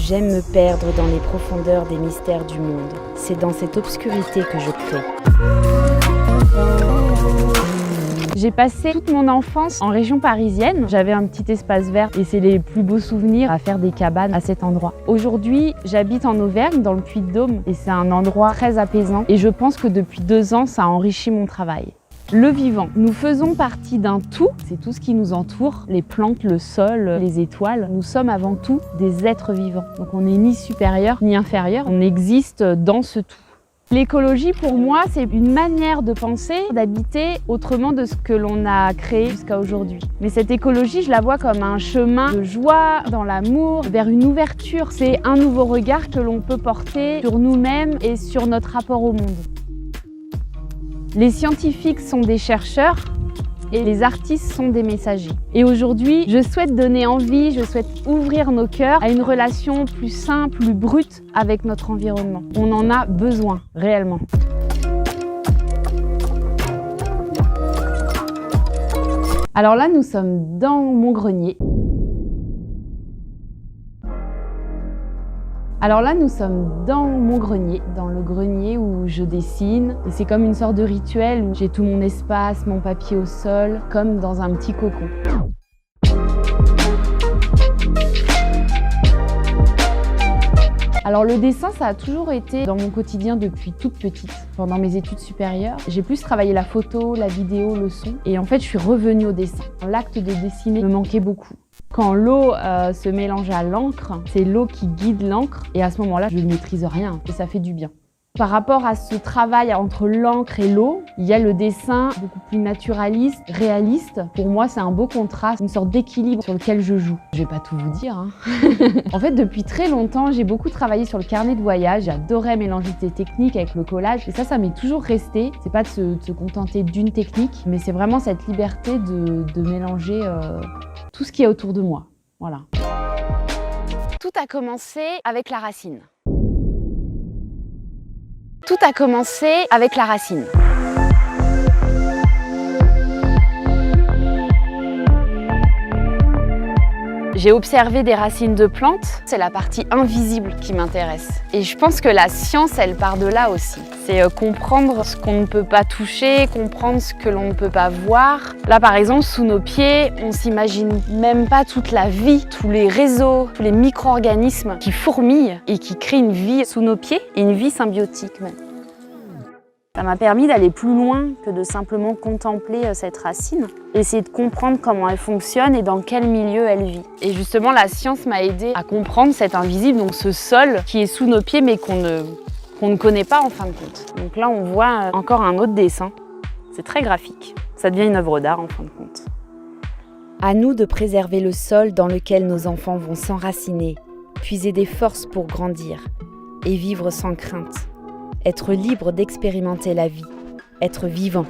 J'aime me perdre dans les profondeurs des mystères du monde. C'est dans cette obscurité que je crée. J'ai passé toute mon enfance en région parisienne. J'avais un petit espace vert et c'est les plus beaux souvenirs à faire des cabanes à cet endroit. Aujourd'hui, j'habite en Auvergne, dans le Puy-de-Dôme, et c'est un endroit très apaisant. Et je pense que depuis 2 ans, ça a enrichi mon travail. Le vivant. Nous faisons partie d'un tout, c'est tout ce qui nous entoure, les plantes, le sol, les étoiles. Nous sommes avant tout des êtres vivants. Donc on n'est ni supérieur ni inférieur, on existe dans ce tout. L'écologie, pour moi, c'est une manière de penser, d'habiter autrement de ce que l'on a créé jusqu'à aujourd'hui. Mais cette écologie, je la vois comme un chemin de joie, dans l'amour, vers une ouverture. C'est un nouveau regard que l'on peut porter sur nous-mêmes et sur notre rapport au monde. Les scientifiques sont des chercheurs et les artistes sont des messagers. Et aujourd'hui, je souhaite donner envie, je souhaite ouvrir nos cœurs à une relation plus simple, plus brute avec notre environnement. On en a besoin, réellement. Alors là, nous sommes dans mon grenier. Dans le grenier où je dessine. Et c'est comme une sorte de rituel où j'ai tout mon espace, mon papier au sol, comme dans un petit cocon. Alors le dessin, ça a toujours été dans mon quotidien depuis toute petite. Pendant mes études supérieures, j'ai plus travaillé la photo, la vidéo, le son. Et en fait, je suis revenue au dessin. L'acte de dessiner me manquait beaucoup. Quand l'eau se mélange à l'encre, c'est l'eau qui guide l'encre. Et à ce moment-là, je ne maîtrise rien et ça fait du bien. Par rapport à ce travail entre l'encre et l'eau, il y a le dessin beaucoup plus naturaliste, réaliste. Pour moi, c'est un beau contraste, une sorte d'équilibre sur lequel je joue. Je vais pas tout vous dire, hein. En fait, depuis très longtemps, j'ai beaucoup travaillé sur le carnet de voyage. J'adorais mélanger ces techniques avec le collage. Et ça m'est toujours resté. C'est pas de se contenter d'une technique, mais c'est vraiment cette liberté de mélanger tout ce qui est autour de moi. Voilà. Tout a commencé avec la racine. Tout a commencé avec la racine. J'ai observé des racines de plantes, c'est la partie invisible qui m'intéresse. Et je pense que la science, elle part de là aussi. C'est comprendre ce qu'on ne peut pas toucher, comprendre ce que l'on ne peut pas voir. Là, par exemple, sous nos pieds, on s'imagine même pas toute la vie, tous les réseaux, tous les micro-organismes qui fourmillent et qui créent une vie sous nos pieds, et une vie symbiotique même. Ça m'a permis d'aller plus loin que de simplement contempler cette racine, essayer de comprendre comment elle fonctionne et dans quel milieu elle vit. Et justement, la science m'a aidé à comprendre cet invisible, donc ce sol qui est sous nos pieds mais qu'on ne connaît pas en fin de compte. Donc là, on voit encore un autre dessin. C'est très graphique. Ça devient une œuvre d'art en fin de compte. À nous de préserver le sol dans lequel nos enfants vont s'enraciner, puiser des forces pour grandir et vivre sans crainte. Être libre d'expérimenter la vie, être vivant.